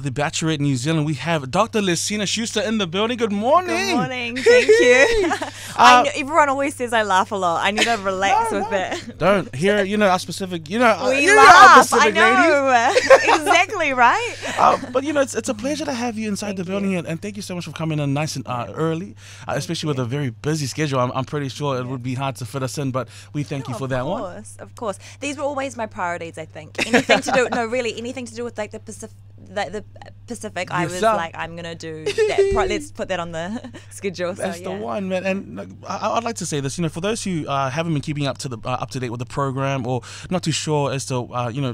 the Bachelorette New Zealand. We have Dr. Lesina Schuster in the building. Good morning. Good morning. Thank you. I know, everyone always says I laugh a lot. I need to relax with it. Don't. Here, our specific, we laugh. Our Pacific ladies. Exactly, right? But, it's a pleasure to have you inside the building. And thank you so much for coming in nice and early, especially with a very busy schedule. I'm pretty sure it would be hard to fit us in, but we thank you for that one. Of course. These were always my priorities, I think. Anything to do, anything to do with like the Pacific, I was like, I'm gonna do that. Let's put that on the schedule. That's the one, man. And I'd like to say this, for those who haven't been keeping up to date with the program, or not too sure as to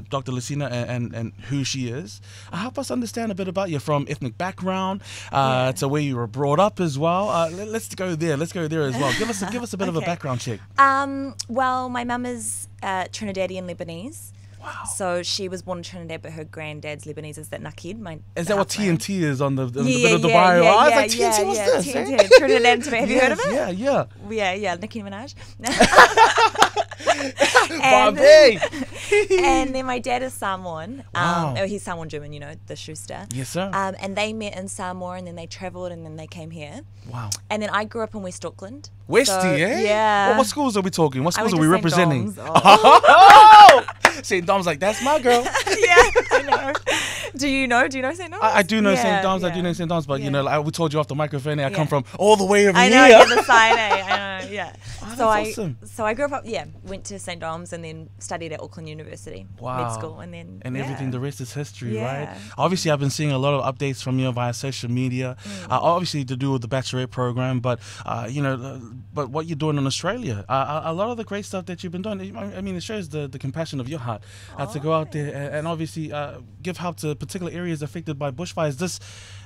Dr. Lesina and who she is, help us understand a bit about you, from ethnic background to where you were brought up as well. Let's go there. Let's go there as well. Give us a bit of a background check. Well, my mum is Trinidadian Lebanese. Wow. So she was born in Trinidad, but her granddad's Lebanese. Is that Nahkid? Is that what TNT is on the bit of the bio? Yeah, I was like, TNT, what's this? TNT, Trinidad and Tobago. Have you heard of it? Yeah. Nicki Minaj. Bobby. And then my dad is Samoan. Wow. He's Samoan German, the Schuster. Yes, sir. And they met in Samoa, and then they travelled, and then they came here. Wow. And then I grew up in West Auckland. Westie, eh? Yeah. What schools are we talking? What schools are we St. representing? Dom's. St. Dom's, like, that's my girl. Yeah, I know. Do you know St. Dom's? I do know St. Dom's. I do know St. Dom's, but we told you off the microphone. I come from all the way over here. I know, the side A. I know, yeah. Oh, so awesome. I grew up, went to St. Dom's and then studied at Auckland University, mid school, and then everything. The rest is history, Yeah. right? Obviously, I've been seeing a lot of updates from you via social media. Obviously, to do with the Bachelorette program, but but what you're doing in Australia, a lot of the great stuff that you've been doing. I mean, it shows the compassion of your heart to go out there and obviously give help to particular areas affected by bushfires.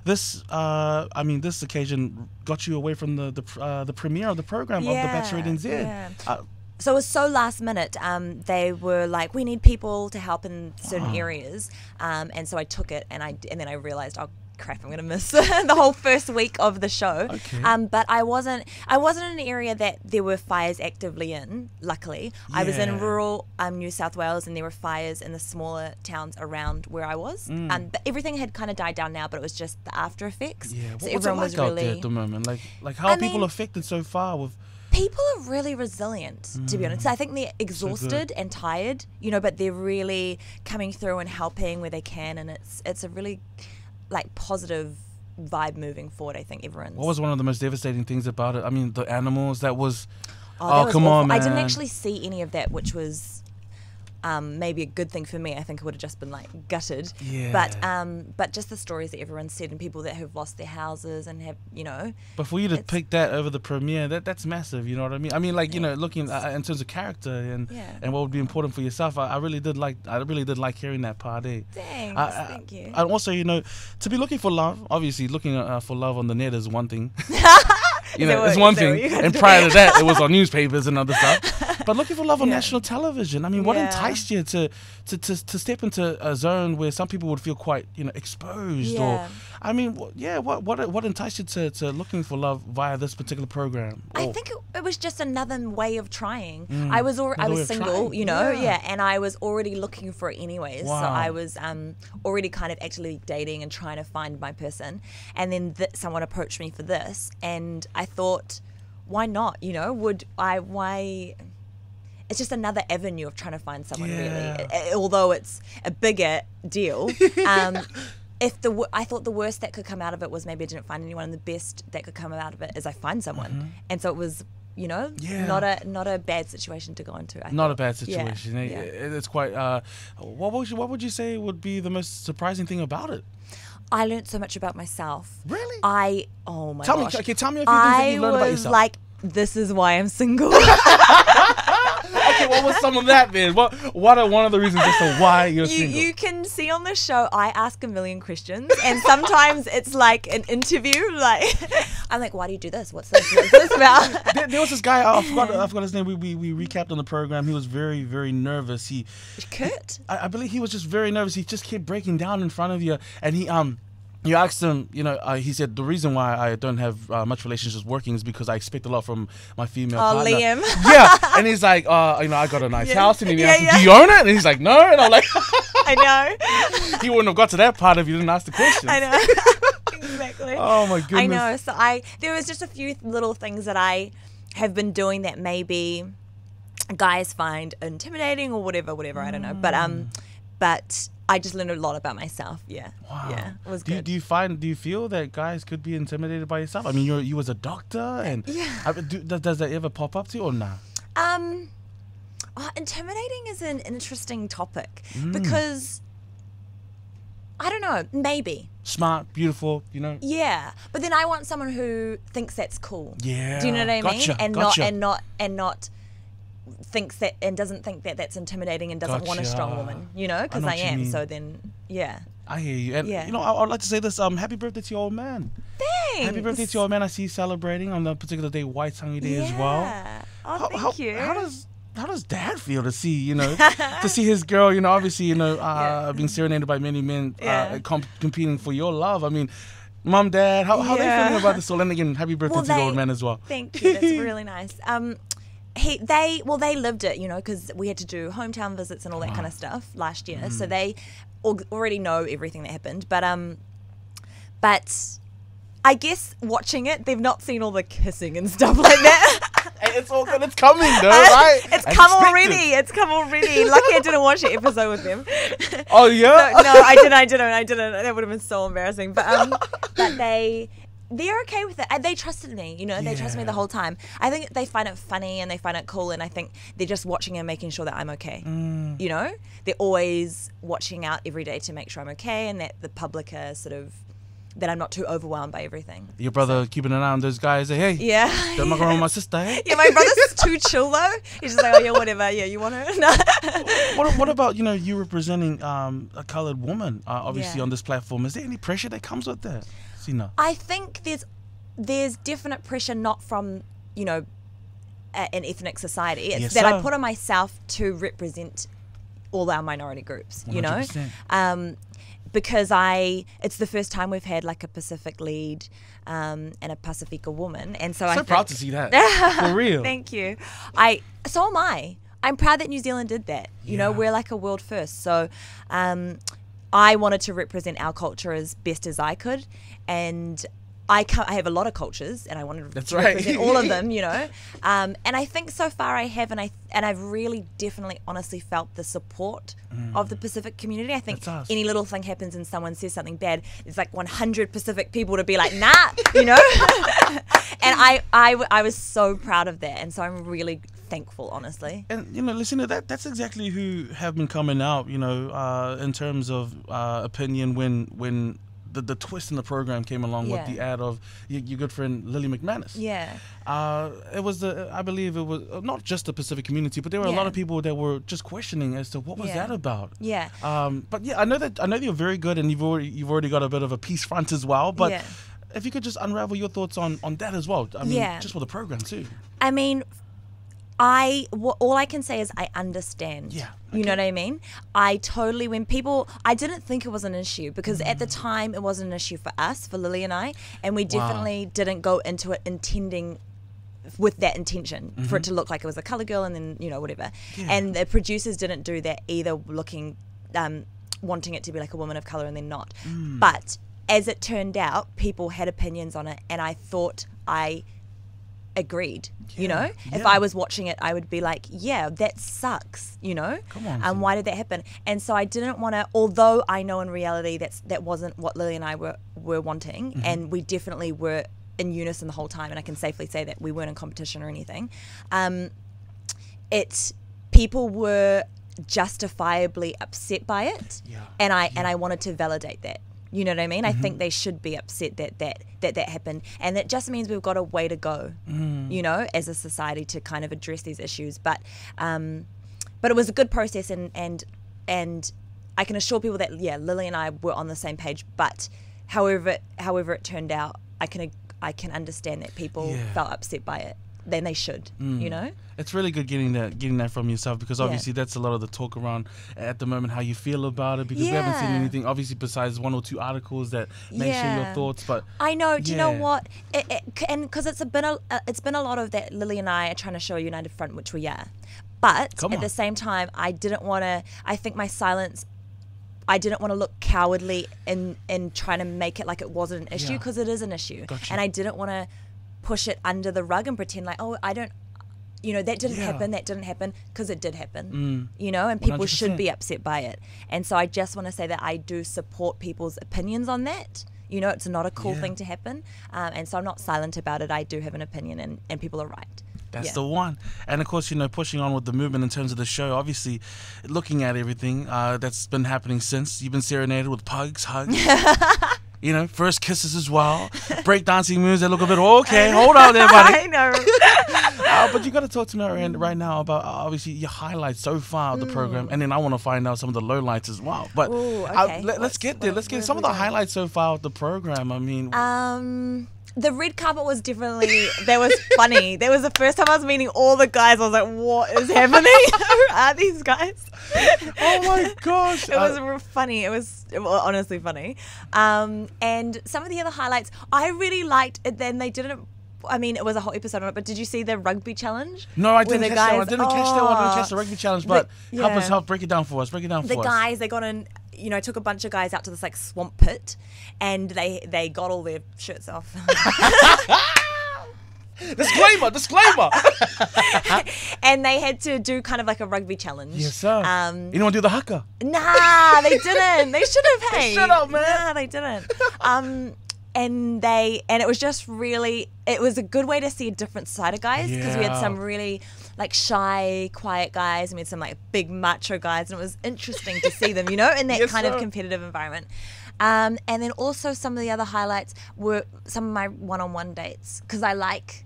This occasion got you away from the premiere of the program of the Bachelorette NZ. Yeah. So it was so last minute. They were like, we need people to help in certain areas, and so I took it, and then I realized, oh crap, I'm gonna miss the whole first week of the show. Okay. But I wasn't in an area that there were fires actively in. Luckily, I was in rural New South Wales, and there were fires in the smaller towns around where I was. But everything had kind of died down now, but it was just the after effects. Yeah. So What's everyone it like was out really there at the moment? Like how are people affected so far with? People are really resilient, to be honest. I think they're exhausted and tired, but they're really coming through and helping where they can, and it's a really positive vibe moving forward. I think everyone's. What was one of the most devastating things about it? I mean, the animals. That was. That was come awful. on, man! I didn't actually see any of that, which was maybe a good thing for me. I think it would have just been gutted. Yeah. But just the stories that everyone said, and people that have lost their houses and have But for you to pick that over the premiere, that's massive. You know what I mean? I mean, looking in terms of character and what would be important for yourself. I really did like hearing that part. Thanks. Thank you. And also, to be looking for love. Obviously, looking for love on the net is one thing. It's one thing. And prior to that, it was on newspapers and other stuff. But looking for love on national television. I mean, what enticed you to step into a zone where some people would feel quite, exposed? Or, I mean, what enticed you to looking for love via this particular program? I think it was just another way of trying. I was single, and I was already looking for it anyways. Wow. So I was already kind of actively dating and trying to find my person. And then someone approached me for this, and I thought, why not? Why? It's just another avenue of trying to find someone, really. Although it's a bigger deal. I thought the worst that could come out of it was maybe I didn't find anyone, and the best that could come out of it is I find someone. And so it was, not a bad situation to go into. Not a bad situation. Yeah. It's quite. What would you say would be the most surprising thing about it? I learned so much about myself. Really? Oh my gosh. Tell me a few things that you learned about yourself. Like, this is why I'm single. Okay, what was some of that, man? What are one of the reasons as to why you're single? You can see on the show, I ask a million questions, and sometimes it's like an interview. I'm like, why do you do this? What's this about? There was this guy. I forgot his name. We recapped on the program. He was very, very nervous. Kurt? I believe he was just very nervous. He just kept breaking down in front of you, and he You asked him, he said, the reason why I don't have much relationships working is because I expect a lot from my female partner. Liam. Yeah. And he's like, I got a nice house. And he asked him, do you own it? And he's like, no. And I'm like, I know. He wouldn't have got to that part if you didn't ask the question. I know. Exactly. Oh, my goodness. I know. So there was just a few little things that I have been doing that maybe guys find intimidating or whatever, I don't know. But I just learned a lot about myself. Yeah. Wow. Yeah. It was good. Do you feel that guys could be intimidated by yourself? I mean, you was a doctor, and does that ever pop up to you or not? Intimidating is an interesting topic because I don't know, maybe. Smart, beautiful, Yeah, but then I want someone who thinks that's cool. Yeah. Do you know what I mean? And gotcha. not thinks that and doesn't think that that's intimidating and doesn't want a strong woman, because I am. So then, yeah. I hear you. And, I'd like to say this, happy birthday to your old man. Thanks. Happy birthday to your old man. I see you celebrating on the particular day, Waitangi Day as well. Oh, thank you. How does Dad feel to see, to see his girl, obviously, being serenaded by many men, competing for your love? I mean, Mom, Dad, how are they feeling about this all? And again, happy birthday to your old man as well. Thank you. That's really nice. They lived it, because we had to do hometown visits and all that kind of stuff last year. So they already know everything that happened. But I guess watching it, they've not seen all the kissing and stuff like that. Hey, it's all good. It's coming, though, right? It's come already. Lucky I didn't watch the episode with them. Oh, yeah? No, I didn't. That would have been so embarrassing. But they're okay with it. They trusted me, they trusted me the whole time. I think they find it funny and they find it cool, and I think they're just watching and making sure that I'm okay. They're always watching out every day to make sure I'm okay and that the public are sort of, that I'm not too overwhelmed by everything. Your brother keeping an eye on those guys. Hey, don't muck around with my sister, hey? Yeah, my brother's too chill though. He's just like, oh yeah, whatever. Yeah, you want her? No. What about, you representing a coloured woman, obviously on this platform? Is there any pressure that comes with that? I think there's definite pressure, not from, an ethnic society. It's that I put on myself to represent all our minority groups, 100%. Because it's the first time we've had like a Pacific lead and a Pacifica woman. And so I'm proud to see that. For real. Thank you. So am I. I'm proud that New Zealand did that. We're like a world first. So I wanted to represent our culture as best as I could, and I have a lot of cultures, and I wanted to represent all of them, and I think so far I have, and I've really definitely honestly felt the support of the Pacific community. I think any little thing happens and someone says something bad, there's like 100 Pacific people to be like, nah, and I was so proud of that, and so I'm really thankful, honestly. And Lesina, that's exactly who have been coming out, in terms of opinion when the twist in the program came along with the ad of your good friend Lily McManus. Yeah. It was I believe it was not just the Pacific community, but there were a lot of people that were just questioning as to what was that about. Yeah. But I know you're very good, and you've already got a bit of a peace front as well. But if you could just unravel your thoughts on that as well. I mean, just for the program too. I mean, all I can say is I understand. Yeah. You know what I mean? I didn't think it was an issue, because at the time it wasn't an issue for us, for Lily and I, and we definitely didn't go into it intending with that intention for it to look like it was a colour girl and then, whatever. Yeah. And the producers didn't do that either, wanting it to be like a woman of colour and then not. But as it turned out, people had opinions on it, and I thought I agreed. If I was watching it, I would be like, yeah, that sucks, Come on, why did that happen? And so I didn't want to, although I know in reality that wasn't what Lily and I were wanting, and we definitely were in unison the whole time, and I can safely say that we weren't in competition or anything. People were justifiably upset by it, and I wanted to validate that. You know what I mean? I think they should be upset that happened, and that just means we've got a way to go, as a society to kind of address these issues. But it was a good process, and I can assure people that Lily and I were on the same page. But however it turned out, I can understand that people felt upset by it. than they should, you know? It's really good getting that from yourself, because obviously that's a lot of the talk around at the moment, how you feel about it, because we haven't seen anything obviously besides 1 or 2 articles that mention your thoughts. But I know, do you know what? And because it's been a lot of that. Lily and I are trying to show a united front, which we are. But at the same time, I didn't want to. I think my silence. I didn't want to look cowardly in trying to make it like it wasn't an issue, because it is an issue, and I didn't want to push it under the rug and pretend like, oh, I don't. You know, that didn't happen, because it did happen, you know, and people 100%. should be upset by it. And so I just want to say that I do support people's opinions on that. You know, it's not a cool thing to happen. And so I'm not silent about it. I do have an opinion, and people are right. That's the one. And of course, you know, pushing on with the movement in terms of the show, obviously looking at everything that's been happening since. You've been serenaded with hugs. You know, first kisses as well. Breakdancing moves that look a bit, okay, hold on there, buddy. I know. But you got to talk to me right now about obviously your highlights so far of the program, and then I want to find out some of the lowlights as well. But let's get there. Let's get some of the highlights so far of the program. I mean, the red carpet was definitely, that was funny. That was the first time I was meeting all the guys. I was like, what is happening? Who are these guys? Oh my gosh. It was funny. It was honestly funny. And some of the other highlights, I really liked it. Then they didn't, I mean, it was a whole episode on it, but did you see the rugby challenge? No, I didn't catch that one. I didn't catch that one. I didn't catch the rugby challenge, but help break it down for us. Break it down for us. The guys, they got in, you know, took a bunch of guys out to this like swamp pit, and they got all their shirts off. Disclaimer. And they had to do kind of like a rugby challenge. Yes, sir. You don't want to do the haka? Nah, they didn't. They should have. Hey, shut up, man. Nah, they didn't. And it was just really, it was a good way to see a different side of guys, because we had some really like shy, quiet guys, and we had some like big macho guys, and it was interesting to see them, you know, in that kind of competitive environment. And then also some of the other highlights were some of my one-on-one dates, because I like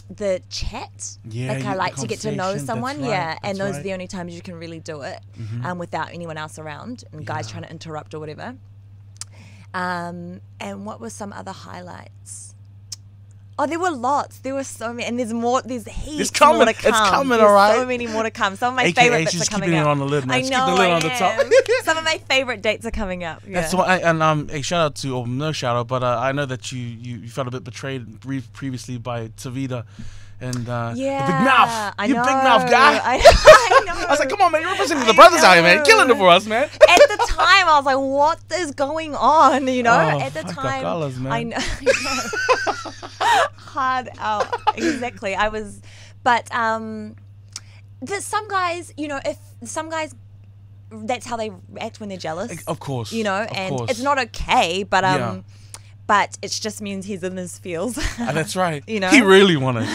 the chat. Like I like to get to know someone. And those are the only times you can really do it without anyone else around and guys trying to interrupt or whatever. And what were some other highlights? Oh, there were lots. There were so many, and there's more. There's heaps more to come. It's coming, there's all right. So many more to come. Some of my favorite bits are coming up. Keeping it on the lid, man. I know. Keep the lid on the top. Some of my favorite dates are coming up. Yeah. That's why. And a shout out to, or no shout out, but I know that you felt a bit betrayed previously by Tavita. And the big mouth. Big mouth guy. I know. I was like, come on, man, you're representing the brothers out here, man. You're killing it for us, man. At the time, I was like, what is going on? You know, at the time, colors, man. I know. Hard out. Exactly. I was, but there's some guys, you know, if some guys, that's how they act when they're jealous. Of course. You know, it's not okay, but but it just means he's in his feels. That's right. You know, he really wanted.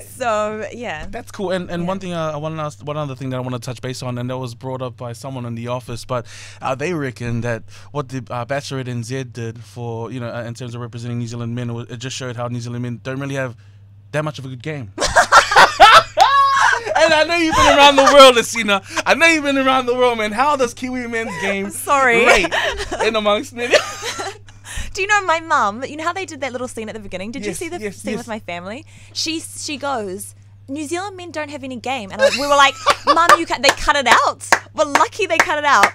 So yeah, that's cool. And one thing I want to ask, one other thing that I want to touch base on, and that was brought up by someone in the office, but they reckon that what the Bachelorette NZ did for, you know, in terms of representing New Zealand men, it just showed how New Zealand men don't really have that much of a good game. And I know you've been around the world, Lesina. I know you've been around the world, man. How does Kiwi men's game rate in amongst men? Do you know my mum? You know how they did that little scene at the beginning? Did you see the scene with my family? She goes, New Zealand men don't have any game, and we were like, Mum, they cut it out. We're lucky they cut it out.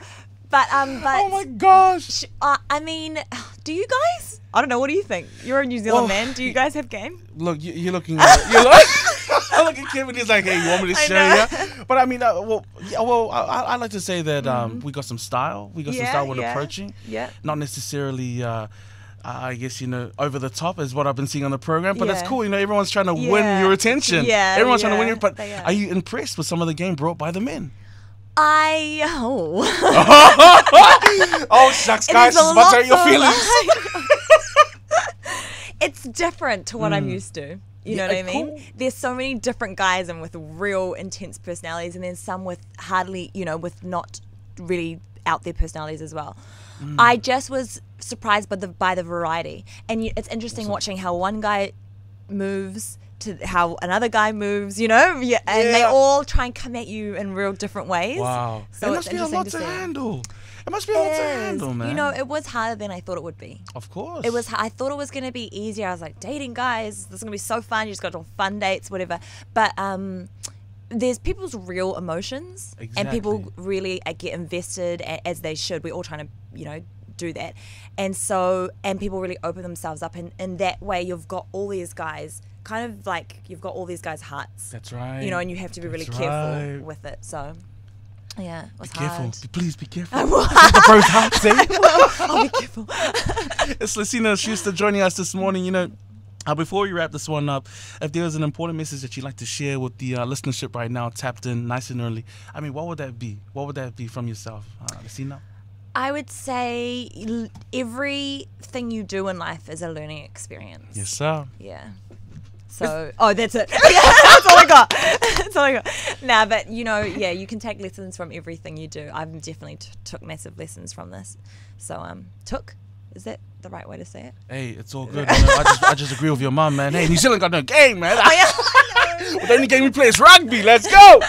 But oh my gosh. I mean, do you guys? I don't know. What do you think? You're a New Zealand man. Do you guys have game? Look, you're looking. I look at Kim and he's like, "Hey, you want me to share?" Yeah, but I mean, I like to say that we got some style. We got some style when approaching. Yeah. Not necessarily. I guess, you know, over the top is what I've been seeing on the program, but that's cool. You know, everyone's trying to win your attention. Yeah, everyone's trying to win your. But are you impressed with some of the game brought by the men? Oh, shucks, guys, she's about to hurt your feelings. It's different to what I'm used to. You know what I mean? Cool. There's so many different guys and with real intense personalities, and then some with hardly, you know, with not really out there personalities as well. I just was surprised by the variety, and it's interesting watching how one guy moves to how another guy moves, you know, and they all try and come at you in real different ways. Wow, so it must be a lot to handle. It must be hard to handle, man. You know, it was harder than I thought it would be. Of course. It was. I thought it was going to be easier. I was like, dating guys, this is going to be so fun. You just got on fun dates, whatever. But there's people's real emotions. Exactly. And people really get invested, as they should. We're all trying to, you know, do that. And so, and people really open themselves up. And in that way, you've got all these guys, kind of like you've got all these guys' hearts. That's right. You know, and you have to be really careful with it. So, yeah, it was hard. Careful. Please be careful. The bro's heart, I'll be careful. It's Lesina-Schuster joining us this morning. You know, before we wrap this one up, if there was an important message that you'd like to share with the listenership right now, tapped in nice and early, I mean, what would that be? What would that be from yourself, Lesina? I would say everything you do in life is a learning experience. Yes, sir. Yeah. So, that's it. That's all I got. That's all I got. Nah, but you know, yeah, you can take lessons from everything you do. I've definitely took massive lessons from this. So, is that the right way to say it? Hey, it's all good. You know, I just agree with your mom, man. Hey, New Zealand got no game, man. The only game we play is rugby. Let's go.